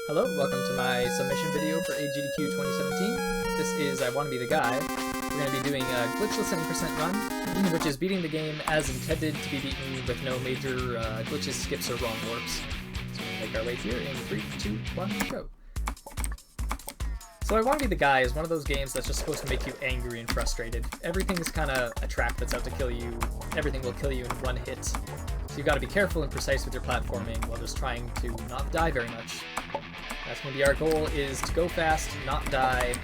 Hello, welcome to my submission video for AGDQ 2017. This is I Want to Be the Guy. We're going to be doing a glitchless 70% run, which is beating the game as intended to be beaten with no major glitches, skips, or wrong warps. So we're going to make our way here in 3, 2, 1, go. So I Want to Be the Guy is one of those games that's just supposed to make you angry and frustrated. Everything is kind of a trap that's out to kill you. Everything will kill you in one hit. So you've got to be careful and precise with your platforming while just trying to not die very much. That's going to be our goal, is to go fast, not die,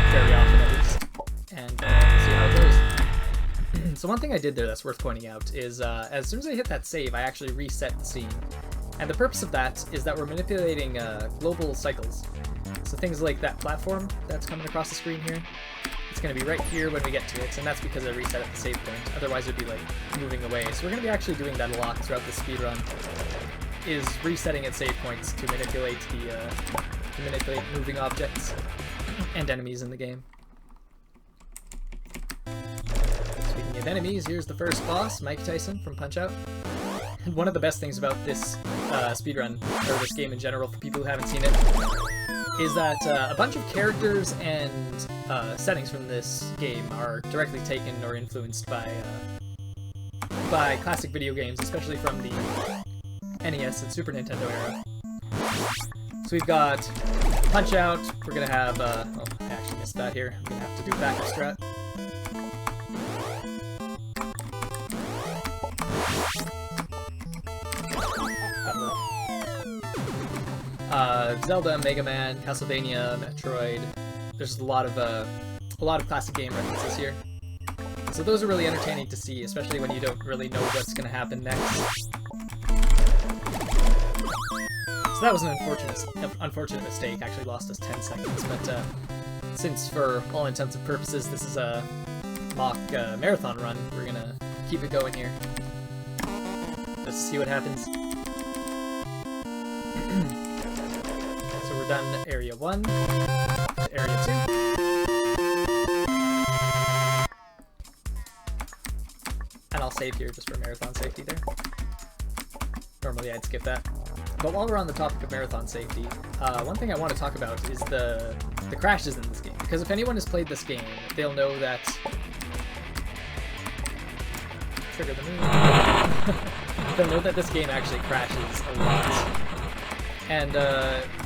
very often at least, and see how it goes. So one thing I did there that's worth pointing out is as soon as I hit that save, I actually reset the scene. And the purpose of that is that we're manipulating global cycles. So things like that platform that's coming across the screen here, it's going to be right here when we get to it, and that's because I reset at the save point. Otherwise it would be like moving away. So we're going to be actually doing that a lot throughout the speedrun, is resetting at save points to manipulate moving objects and enemies in the game. Speaking of enemies, here's the first boss, Mike Tyson from Punch-Out! And one of the best things about this speedrun, or this game in general, for people who haven't seen it, is that a bunch of characters and settings from this game are directly taken or influenced by classic video games, especially from the NES and Super Nintendo era. So we've got Punch-Out!, we're gonna have, oh, I actually missed that here, I'm gonna have to do backup strat. Zelda, Mega Man, Castlevania, Metroid, there's a lot of classic game references here. So those are really entertaining to see, especially when you don't really know what's gonna happen next. So that was an unfortunate mistake, actually lost us 10 seconds, but since for all intents and purposes this is a mock marathon run, we're gonna keep it going here. Just to see what happens. So we're done Area 1, to Area 2. And I'll save here just for marathon safety there. Normally I'd skip that. But while we're on the topic of marathon safety, one thing I want to talk about is the crashes in this game. Because if anyone has played this game, they'll know that... Trigger the move. They'll know that this game actually crashes a lot. And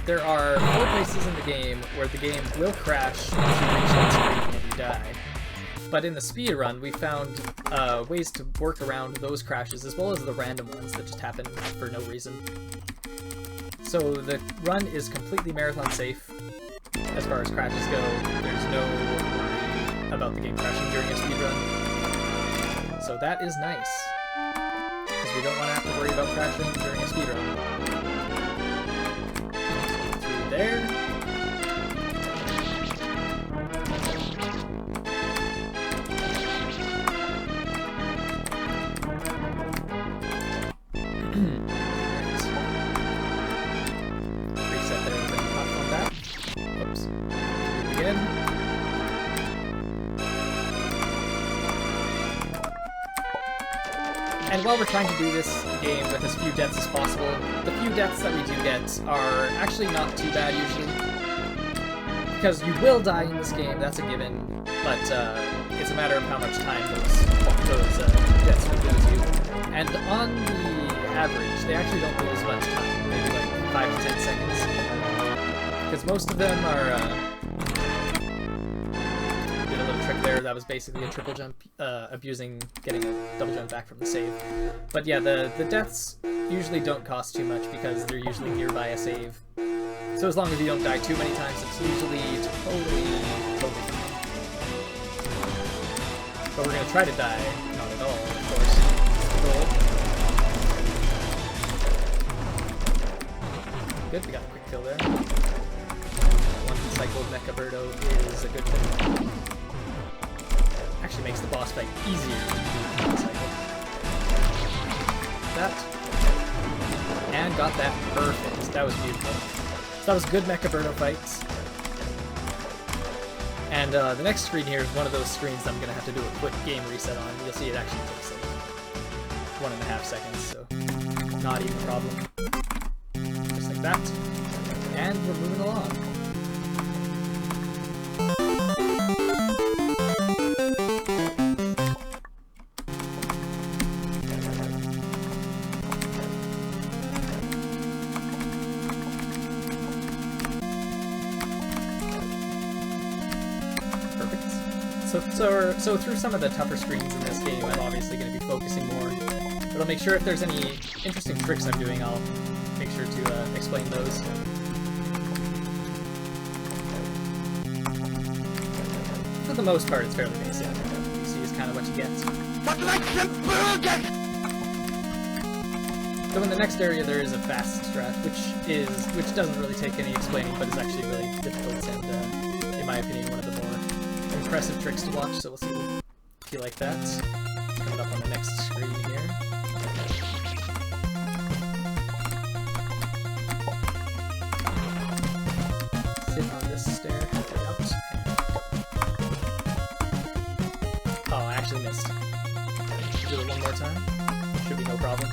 there are 4 places in the game where the game will crash once you reach that screen and you die. But in the speedrun, we found ways to work around those crashes, as well as the random ones that just happen for no reason. So the run is completely marathon safe as far as crashes go. There's no worry about the game crashing during a speedrun. So that is nice, because we don't want to have to worry about crashing during a speedrun. Through there. And while we're trying to do this game with as few deaths as possible, the few deaths that we do get are actually not too bad usually. Because you will die in this game, that's a given, but it's a matter of how much time those deaths will lose you. And on the average, they actually don't lose much time, maybe like 5 to 10 seconds. Because most of them are... there, that was basically a triple jump, getting a double jump back from the save. But yeah, the deaths usually don't cost too much because they're usually nearby a save. So as long as you don't die too many times, it's usually totally fine. But we're gonna try to die not at all, of course. Good, we got a quick kill there. One cycled Mecha Birdo is a good thing. Actually makes the boss fight easier. That. And got that perfect. That was beautiful. So that was good Mecha Birdo fights. And the next screen here is one of those screens that I'm going to have to do a quick game reset on. You'll see it actually takes like 1.5 seconds, so not even a problem. Just like that. and we're moving along. So through some of the tougher screens in this game, I'm obviously going to be focusing more. But I'll make sure if there's any interesting tricks I'm doing, I'll make sure to explain those. For the most part, it's fairly basic. You see is kind of what you get. So in the next area, there is a fast strat, which doesn't really take any explaining, but is actually really difficult and, in my opinion, one of the more impressive tricks to watch, so we'll see if you like that. Coming up on the next screen here. Sit on this stair, halfway up, and... Oh, I actually missed. Do it one more time. Should be no problem.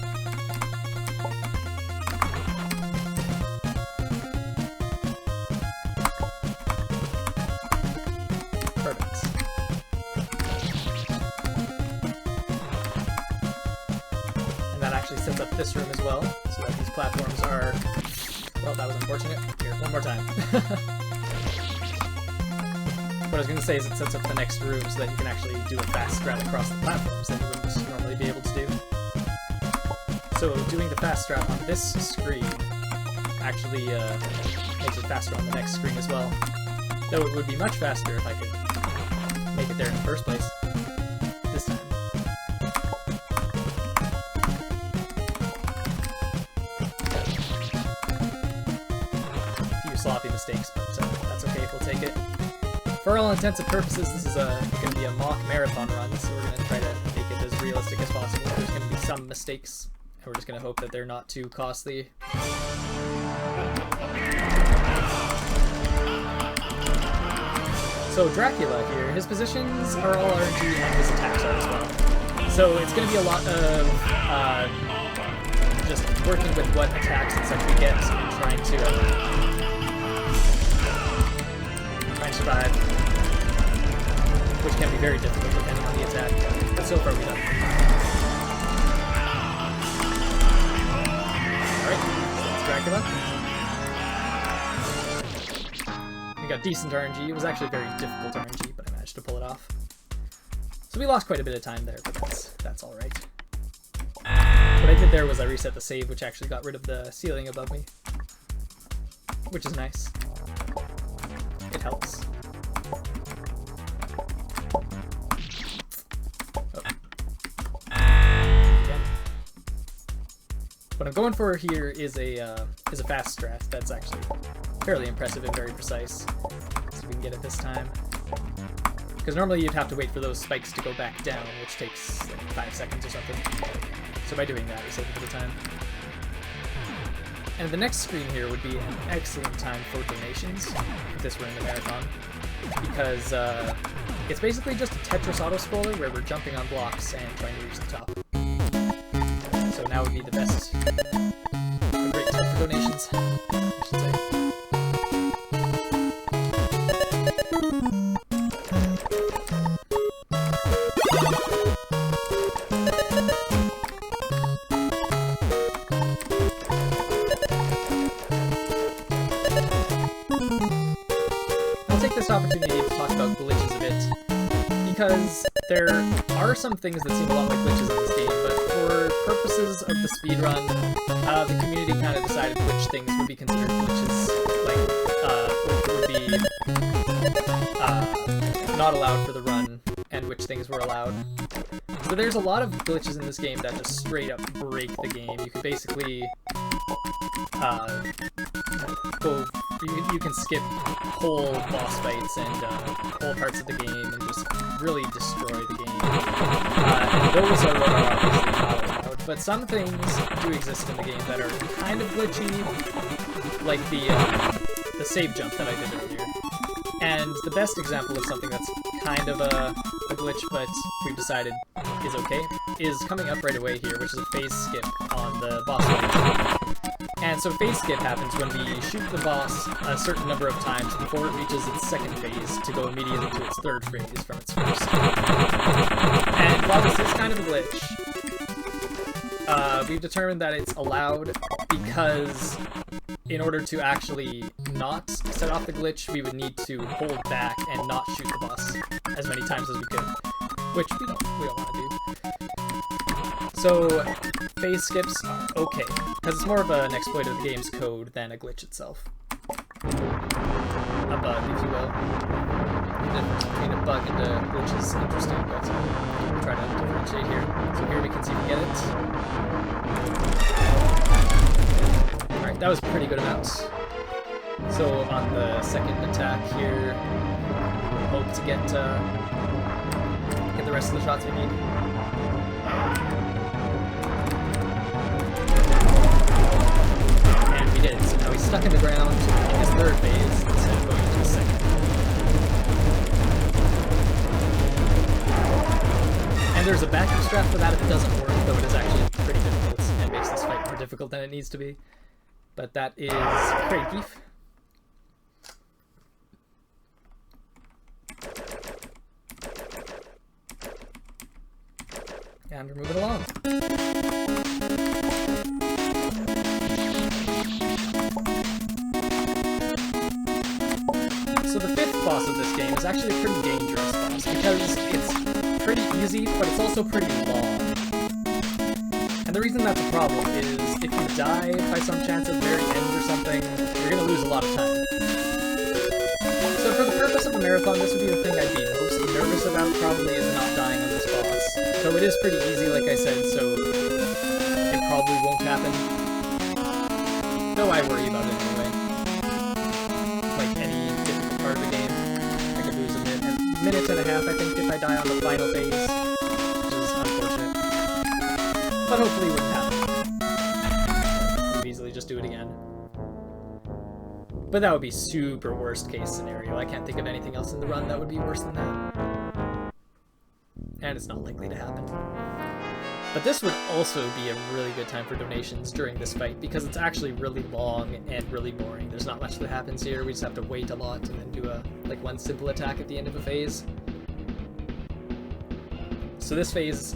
Sets up this room as well, so that these platforms are... Well, that was unfortunate. Here, one more time. What I was going to say is it sets up the next room so that you can actually do a fast strat across the platforms that you wouldn't normally be able to do. So doing the fast strat on this screen actually makes it faster on the next screen as well. Though it would be much faster if I could make it there in the first place. This time. Sloppy mistakes, but that's okay, we'll take it. For all intents and purposes, this is going to be a mock marathon run, so we're going to try to make it as realistic as possible. There's going to be some mistakes, and we're just going to hope that they're not too costly. So Dracula here, his positions are all RNG and his attacks are as well. So it's going to be a lot of just working with what attacks and such we get and trying to survive, which can be very difficult depending on the attack, but so far we've done. Alright, so that's Dracula. We got decent RNG. It was actually very difficult RNG, but I managed to pull it off. So we lost quite a bit of time there, but that's alright. What I did there was I reset the save, which actually got rid of the ceiling above me, which is nice. It helps. Oh. Again. What I'm going for here is a fast strat that's actually fairly impressive and very precise. So we can get it this time. Because normally you'd have to wait for those spikes to go back down, which takes like 5 seconds or something. So by doing that, we save a bit of time. And the next screen here would be an excellent time for donations, if this were in the marathon, because it's basically just a Tetris auto-scroller where we're jumping on blocks and trying to reach the top. So now would be the best, a great time for donations, I should say. Opportunity to talk about glitches a bit, because there are some things that seem a lot like glitches in this game, but for purposes of the speedrun, the community kind of decided which things would be considered glitches, like, would be not allowed for the run, and which things were allowed. So there's a lot of glitches in this game that just straight up break the game. You could basically you can skip whole boss fights and whole parts of the game and just really destroy the game. And those are obviously not allowed, but some things do exist in the game that are kind of glitchy, like the save jump that I did earlier. And the best example of something that's kind of a glitch, but we've decided is okay, is coming up right away here, which is a phase skip on the boss fight. And so phase skip happens when we shoot the boss a certain number of times before it reaches its second phase to go immediately to its third phase from its first. And while this is kind of a glitch, we've determined that it's allowed because in order to actually not set off the glitch, we would need to hold back and not shoot the boss as many times as we could, which we don't want to do. So phase skips are okay, because it's more of an exploit of the game's code than a glitch itself. A bug, if you will. The difference between a bug and a glitch is interesting, but we'll try to differentiate here. So here we can see we get it. Alright, that was a pretty good amount. So on the second attack here, we'll hope to get the rest of the shots we need. And we did it. So now he's stuck in the ground in his third phase instead of going into his second. And there's a backup strat for that if it doesn't work, though it is actually pretty difficult and makes this fight more difficult than it needs to be. But that is Craig Beef. And we're moving along. So the fifth boss of this game is actually a pretty dangerous boss because it's pretty easy, but it's also pretty long. And the reason that's a problem is if you die by some chance at the very end or something, you're going to lose a lot of time. So for the purpose of a marathon, this would be the thing I'd be most nervous about probably is not dying on this boss. Though it is pretty easy, like I said, so it probably won't happen. Though I worry about it anyway. Like any difficult part of the game, I could lose a minute and a half, I think, if I die on the final phase, which is unfortunate. But hopefully it wouldn't happen. You could easily just do it again. But that would be super worst case scenario. I can't think of anything else in the run that would be worse than that. And it's not likely to happen. But this would also be a really good time for donations during this fight because it's actually really long and really boring. There's not much that happens here. We just have to wait a lot and then do one simple attack at the end of a phase. So this phase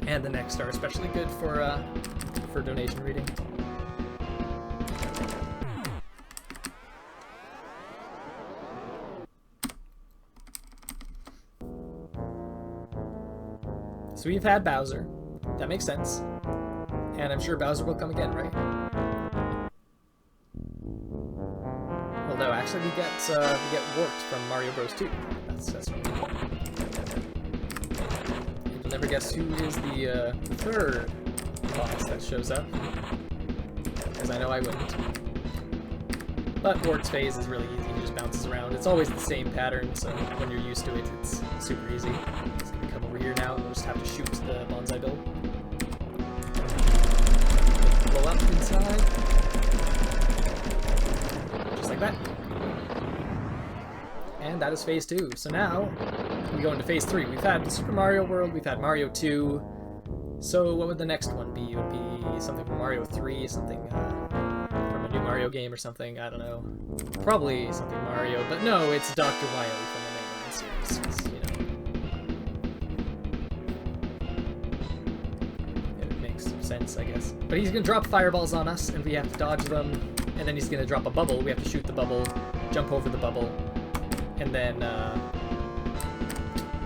and the next are especially good for donation reading. So we've had Bowser. That makes sense. And I'm sure Bowser will come again, right? Well, no, actually we get Warped from Mario Bros. 2. That's right. And you'll never guess who is the third boss that shows up. Because I know I wouldn't. But Warped's phase is really easy. He just bounces around. It's always the same pattern, so when you're used to it, it's super easy. Come over here now, we'll just have to shoot the bonsai bill. Blow up inside. Just like that. And that is phase 2. So now, we go into phase 3. We've had Super Mario World, we've had Mario 2. So what would the next one be? It would be something from Mario 3, something from a new Mario game or something, I don't know. Probably something Mario, but no, it's Dr. Wily from the Mega Man series. Sense, I guess. But he's gonna drop fireballs on us, and we have to dodge them, and then he's gonna drop a bubble. We have to shoot the bubble, jump over the bubble, and then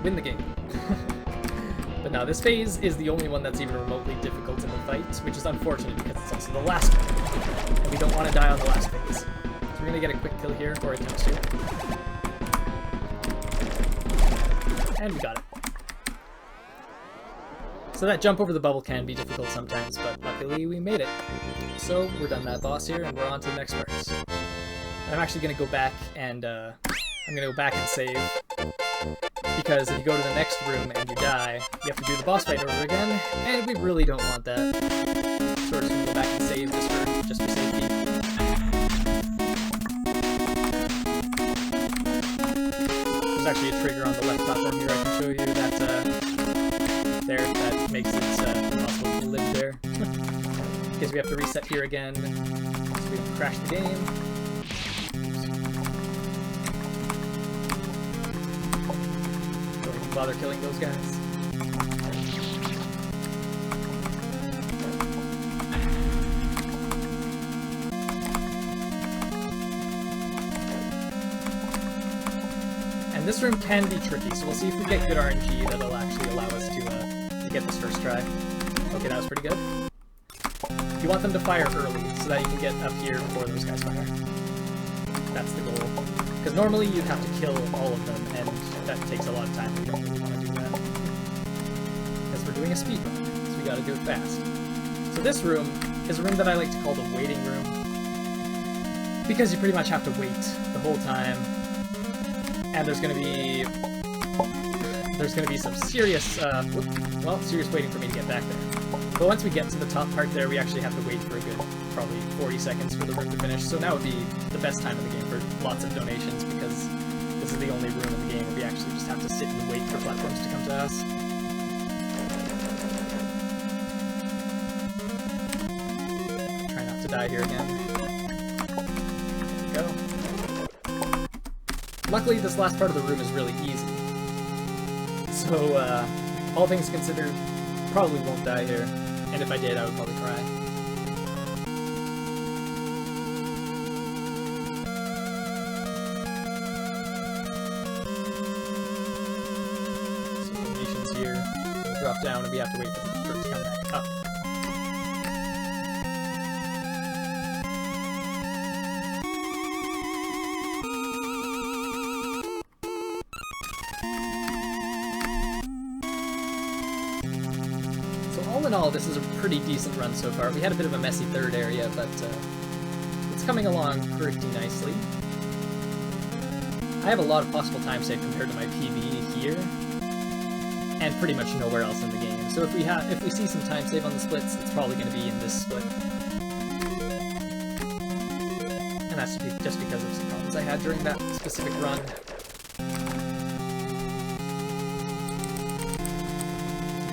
win the game. But now this phase is the only one that's even remotely difficult in the fight, which is unfortunate because it's also the last one, and we don't want to die on the last phase. So we're gonna get a quick kill here, or attempt to. And we got it. So that jump over the bubble can be difficult sometimes, but luckily we made it. So we're done that boss here, and we're on to the next part. And I'm actually going to go back and save, because if you go to the next room and you die, you have to do the boss fight over again, and we really don't want that. So we're just going to go back and save just for safety. There's actually a trigger on the left platform here I can show you that makes it impossible to live there. because we have to reset here again, so we don't crash the game. Don't even bother killing those guys. And this room can be tricky, so we'll see if we get good RNG that'll actually allow us to get this first try. Okay, that was pretty good. You want them to fire early, so that you can get up here before those guys fire. That's the goal. Because normally you'd have to kill all of them, and that takes a lot of time. We don't really want to do that. Because we're doing a speedrun, so we gotta do it fast. So this room is a room that I like to call the waiting room. Because you pretty much have to wait the whole time. And there's gonna be some serious, serious waiting for me to get back there. But once we get to the top part there, we actually have to wait for a good, probably 40 seconds for the room to finish. So now would be the best time of the game for lots of donations, because this is the only room in the game where we actually just have to sit and wait for platforms to come to us. Try not to die here again. There we go. Luckily, this last part of the room is really easy. So, all things considered, probably won't die here. And if I did, I would probably cry. So, donations here will drop down, and we have to wait for it to come back up. All in all, this is a pretty decent run so far. We had a bit of a messy third area, but it's coming along pretty nicely. I have a lot of possible time save compared to my PB here, and pretty much nowhere else in the game. So if we see some time save on the splits, it's probably going to be in this split. And that's just because of some problems I had during that specific run.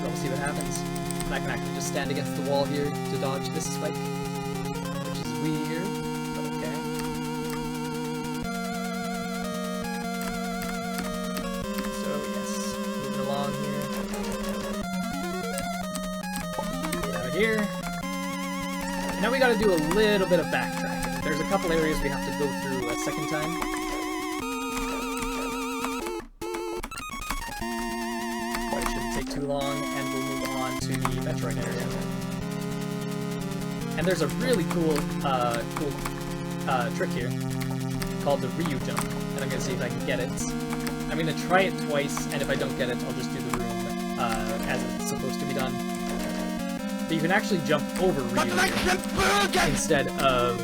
We'll see what happens. I can actually just stand against the wall here to dodge this spike, which is weird, but okay. So yes, moving along here. Get out of here. And now we gotta do a little bit of backtracking. There's a couple areas we have to go through a second time. But it shouldn't take too long, and we'll move on to the Metroid area. And there's a really cool trick here called the Ryu jump, and I'm gonna see if I can get it. I'm gonna try it twice, and if I don't get it, I'll just do the room as it's supposed to be done. But you can actually jump over Ryu instead of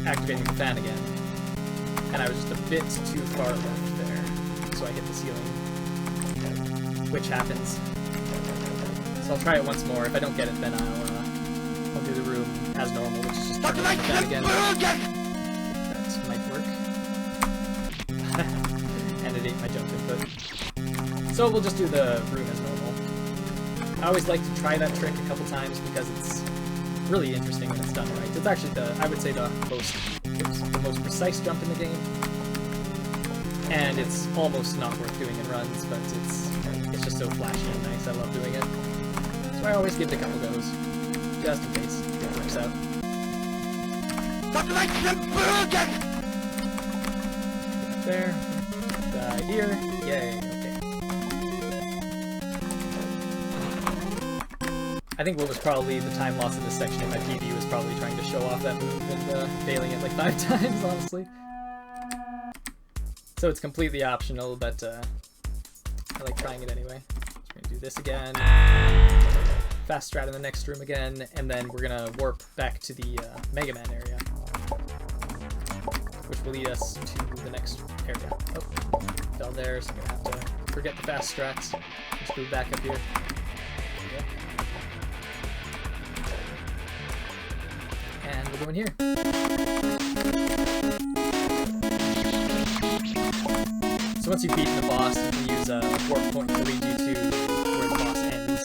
activating the fan again. And I was just a bit too far left there, so I hit the ceiling, which happens. So I'll try it once more. If I don't get it, then I'll do the room as normal, which is just turning on the fan again. That might work. And it ate my jump input. So we'll just do the room as normal. I always like to try that trick a couple times because it's really interesting when it's done right. It's actually I would say the most precise jump in the game. And it's almost not worth doing in runs, but it's just so flashy and nice. I love doing it. So I always give it a couple goes, just in case it works out. There. Die here. Yay. Okay. I think what was probably the time loss in this section in my PB was probably trying to show off that move and failing it like 5 times, honestly. So it's completely optional, but I like trying it anyway. So we're gonna do this again. Fast strat in the next room again, and then we're gonna warp back to the Mega Man area, which will lead us to the next area. Oh, fell there, so I'm gonna have to forget the fast strats. Just move back up here. There we go. And we'll go in here. So once you've beaten the boss, you can use a warp point to lead you to where the boss ends.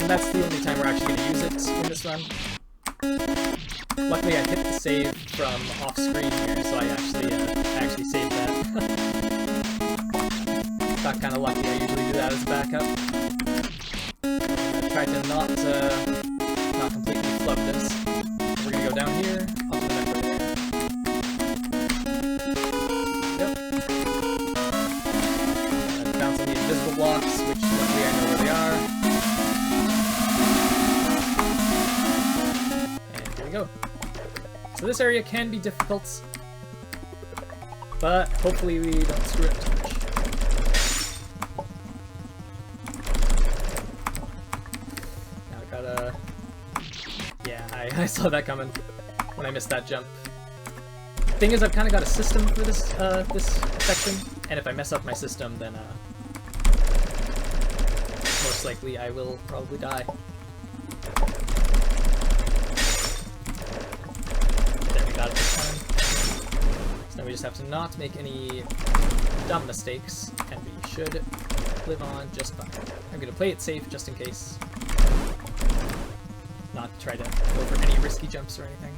And And that's the only time we're actually going to use it in this run. Luckily I hit the save from off screen here, so I actually saved that. Got kind of lucky, I usually do that as a backup. Try to not completely flub this. We're going to go down here, up to the metro there. Yep. Bounce on the invisible blocks, which luckily I know where they are. And here we go. So this area can be difficult, but hopefully we don't screw it up too much. Now I gotta... Yeah, I saw that coming when I missed that jump. Thing is, I've kind of got a system for this this section, and if I mess up my system, then most likely I will probably die. There, we got it this time. So now we just have to not make any dumb mistakes, and we should live on just fine. I'm going to play it safe just in case. Not try to go for any risky jumps or anything.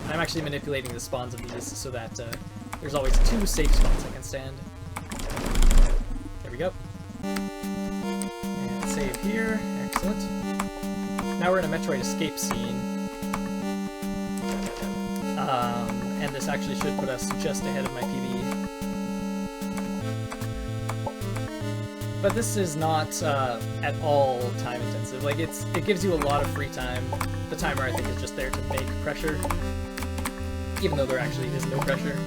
And I'm actually manipulating the spawns of these so that there's always 2 safe spots I can stand. There we go. And save here. Excellent. Now we're in a Metroid escape scene. And this actually should put us just ahead of my PB. But this is not at all time intensive. Like it gives you a lot of free time. The timer I think is just there to make pressure, even though there actually is no pressure.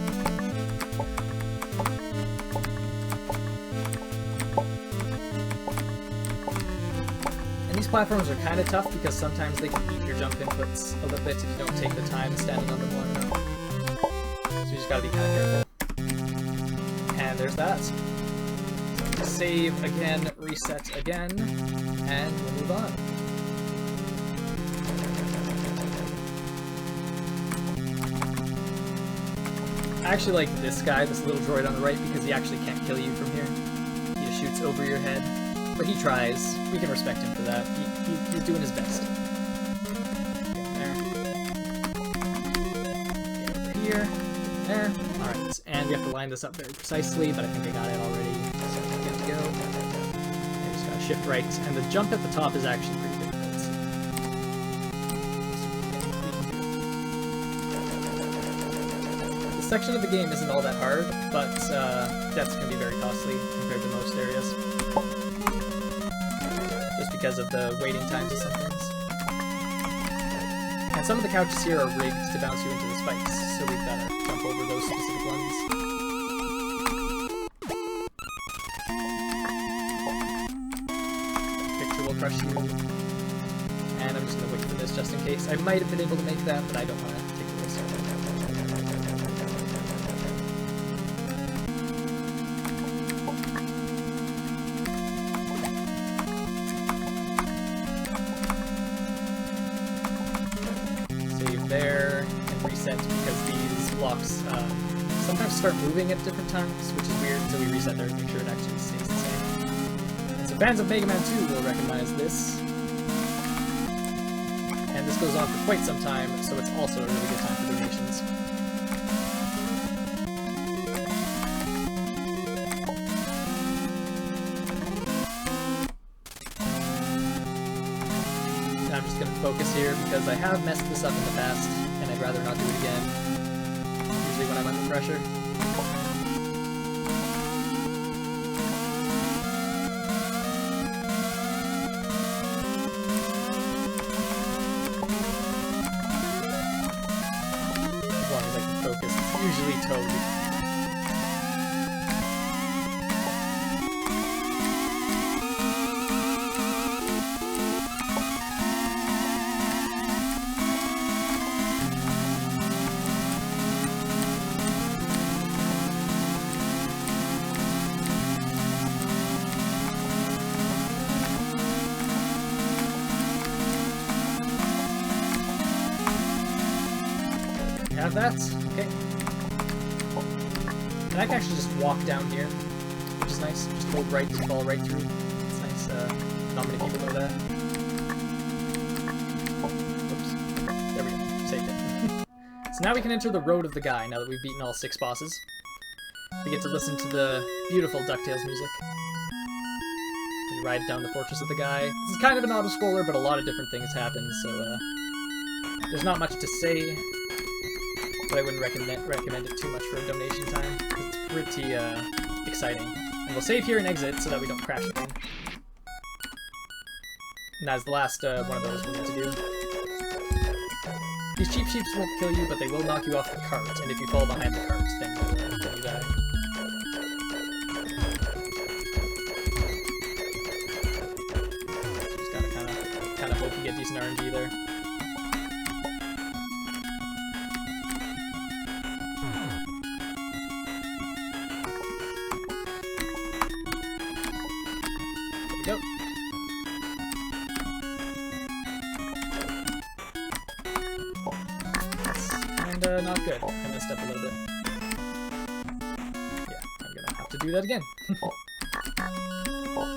And these platforms are kind of tough because sometimes they can eat your jump inputs a little bit if you don't take the time standing on them long enough. So you just gotta be kind of careful. And there's that. Save again, reset again, and we'll move on. I actually like this guy, this little droid on the right, because he actually can't kill you from here. He just shoots over your head. But he tries. We can respect him for that. He's doing his best. Get there. Get over here. There. Alright, and we have to line this up very precisely, but I think I got it already. So we're good to go. I just gotta shift right, and the jump at the top is actually pretty difficult. This section of the game isn't all that hard, but deaths can be very costly compared to most areas. Just because of the waiting times of some things. And some of the couches here are rigged to bounce you into the spikes, so we've got to jump over those specific ones. Picture will crush you. And I'm just going to wait for this just in case. I might have been able to make that, but I don't want to take the risk. There and reset because these blocks sometimes start moving at different times, which is weird, so we reset there to make sure it actually stays the same. And so fans of Mega Man 2 will recognize this. And this goes on for quite some time, so it's also a really good time for donations. I'm just going to focus here because I have messed this up in the past, and I'd rather not do it again, usually when I'm under pressure. As long as I can focus, it's usually Toad. Have that? Okay. And I can actually just walk down here, which is nice. Just hold right to fall right through. It's nice, not many people know that. Oops. There we go. Saved it. So now we can enter the Road of the Guy, now that we've beaten all 6 bosses. We get to listen to the beautiful DuckTales music. You ride down the Fortress of the Guy. This is kind of an auto-scroller, but a lot of different things happen, so there's not much to say. But I wouldn't recommend it too much for a donation time, because it's pretty exciting. And we'll save here and exit so that we don't crash again. And that's the last one of those we need to do. These cheap sheeps won't kill you, but they will knock you off the cart, and if you fall behind the cart, then you die. Just gotta kind of hope you get decent RNG there. There we go. Not good. I messed up a little bit. Yeah, I'm gonna have to do that again.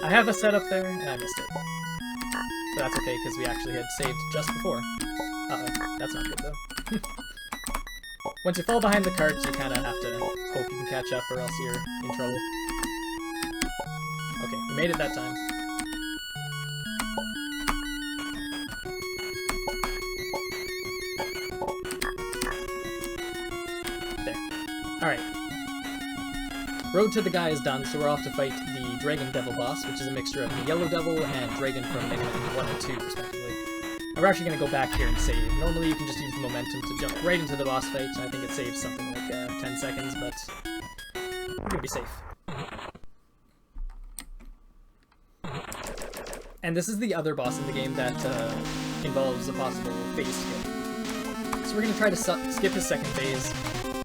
I have a setup there, and I missed it. But that's okay, because we actually had saved just before. Uh-oh, that's not good, though. Once you fall behind the cart, you kind of have to hope you can catch up, or else you're in trouble. Okay, we made it that time. Alright. Road to the Guy is done, so we're off to fight the Dragon Devil boss, which is a mixture of the Yellow Devil and Dragon from Mega Man 1 and 2, respectively. And we're actually going to go back here and save. Normally you can just use the momentum to jump right into the boss fight, and I think it saves something like 10 seconds, but we're going to be safe. And this is the other boss in the game that involves a possible phase skip. So we're going to try to skip his second phase,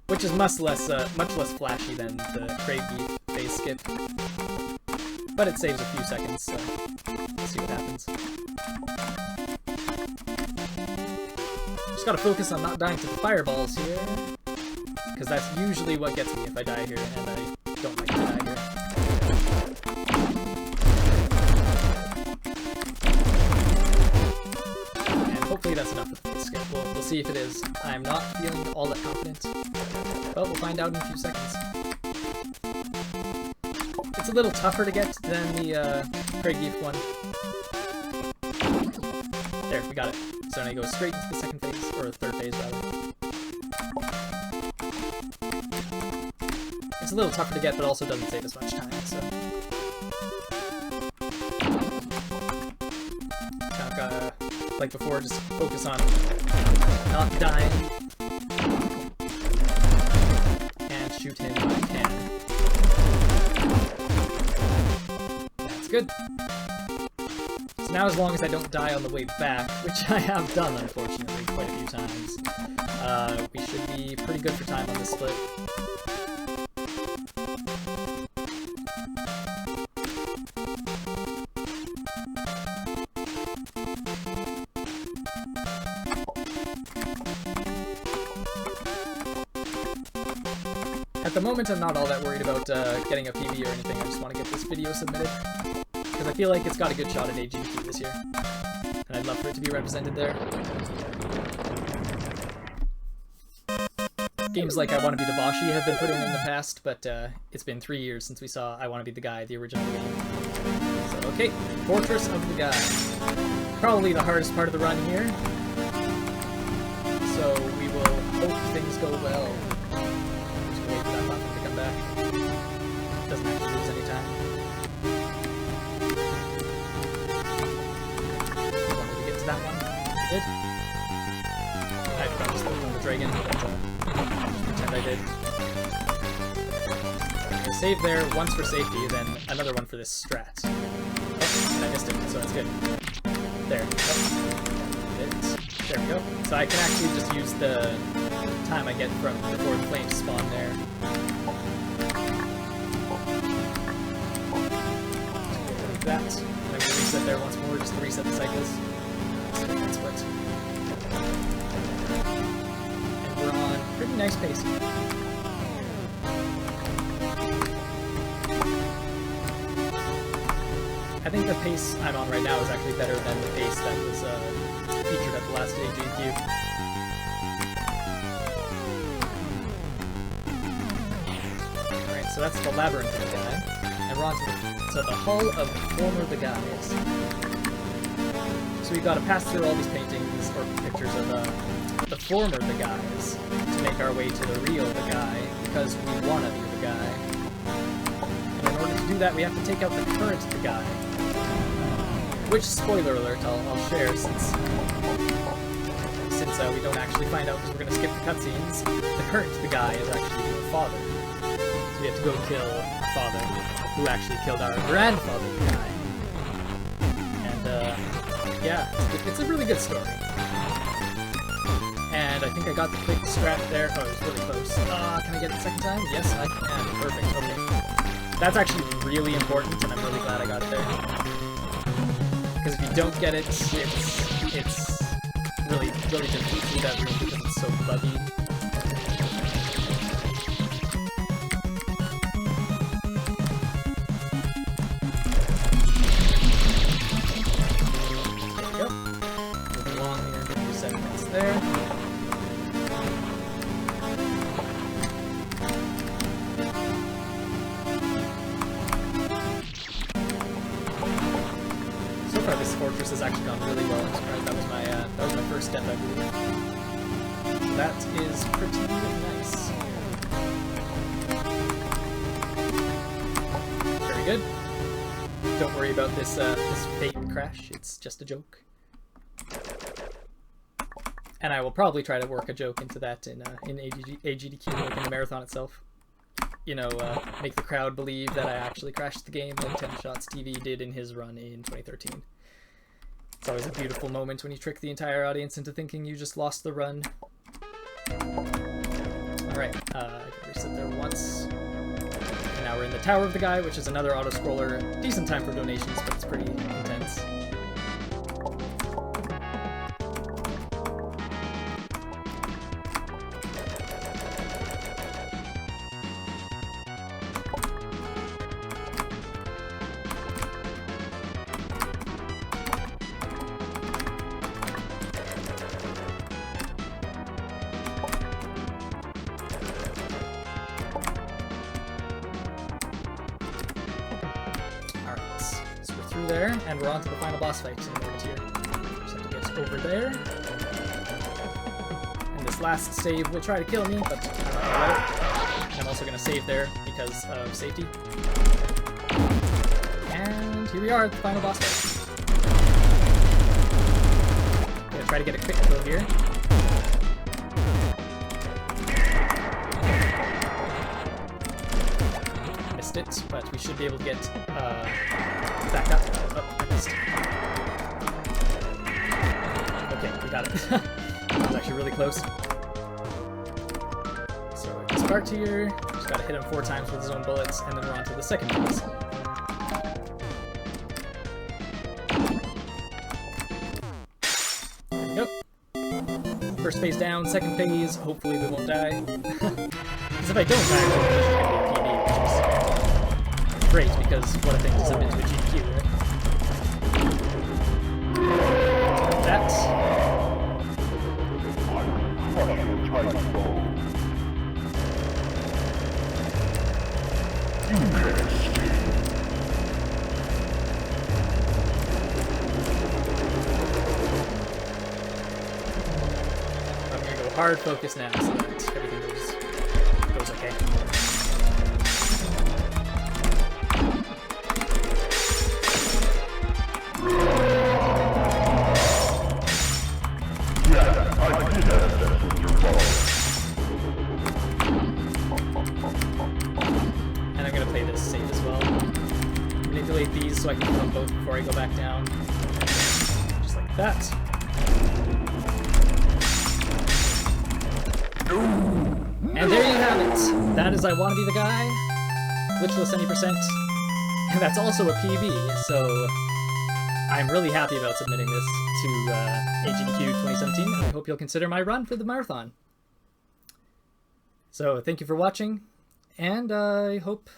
which is much less flashy than the Craigie phase skip. But it saves a few seconds, so let's see what happens. Just gotta focus on not dying to the fireballs here, because that's usually what gets me if I die here, and I don't like to die here. And hopefully that's enough for the phase skip. We'll see if it is. I'm not feeling all that confident. But we'll find out in a few seconds. It's a little tougher to get than the Craigie one. There, we got it. So now you go straight into the second phase, or third phase rather. It's a little tougher to get, but also doesn't save as much time, so. Now, gotta, like before, just focus on not dying. Shoot him when I can. That's good. So now as long as I don't die on the way back, which I have done unfortunately quite a few times, we should be pretty good for time on this split. At the moment, I'm not all that worried about getting a PB or anything. I just want to get this video submitted, because I feel like it's got a good shot at AGDQ this year, and I'd love for it to be represented there. Games like I Want to Be the Boshi have been put in the past, but it's been 3 years since we saw I Want to Be the Guy, the original game. So, okay, Fortress of the Guy. Probably the hardest part of the run here, so we will hope things go well. Wait for that platform to come back. Doesn't have to lose any time. Wanted to get to that one. Did. I forgot to slow down the dragon, but just pretend I did. Okay, save there, once for safety, then another one for this strat. Okay, and I missed it, so that's good. There. Oh. There we go. So I can actually just use the time I get from before the flames spawn there. Like that. And I'm going to reset there once more just to reset the cycles. So that's what. And we're on pretty nice pace. I think the pace I'm on right now is actually better than the pace that was featured at the last AGDQ. Alright, so that's the Labyrinth of the Guy. And we're on to the Hall of Former the Guys. So we've got to pass through all these paintings or pictures of the former the guys to make our way to the real the guy, because we want to be the guy. And in order to do that, we have to take out the current the guy. Which, spoiler alert, I'll share since we don't actually find out because we're going to skip the cutscenes. The current the guy is actually your father. So we have to go kill our father, who actually killed our grandfather the guy. And yeah, it's a really good story. And I think I got the quick strat there. Oh, it was really close. Can I get it the second time? Yes, I can. Perfect. Okay. That's actually really important, and I'm really glad I got it there. Because if you don't get it, it's really difficult to do that room because it's so buggy. There we go. Moving along here, give you 7 minutes there. This fortress has actually gone really well. I'm surprised that was my first step, I believe. That is pretty nice. Very good. Don't worry about this fake crash. It's just a joke. And I will probably try to work a joke into that in AGDQ, like in the marathon itself. You know, make the crowd believe that I actually crashed the game like 10 Shots TV did in his run in 2013. It's always a beautiful moment when you trick the entire audience into thinking you just lost the run. Alright, I gotta reset there once. And now we're in the Tower of the Guy, which is another auto-scroller. Decent time for donations, but it's pretty intense. There, and we're on to the final boss fight in the moment here. Just have to get over there. And this last save will try to kill me, but I'm not gonna let it. And I'm also gonna save there because of safety. And here we are at the final boss fight. I'm gonna try to get a quick kill here. Missed it, but we should be able to get back up. Oh, I missed. Okay, we got it. That was actually really close. So we start here, just gotta hit him 4 times with his own bullets, and then we're on to the second boss. There we go. First phase down, second phase, hopefully we won't die. Because if I don't die, it's gonna be a PB, which is great, because what a thing to submit to a GDQ, right? That. I'm gonna go hard focus now so that everything goes okay. And I'm gonna play this safe as well. Manipulate these so I can kill them both before I go back down. Just like that. And there you have it! That is I Wanna Be the Guy, Glitchless any %, and that's also a PB, so I'm really happy about submitting this to AGDQ 2017, and I hope you'll consider my run for the marathon. So thank you for watching, and I hope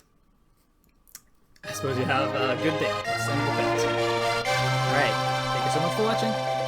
I suppose you have a good day. Let's end with that. Alright, thank you so much for watching.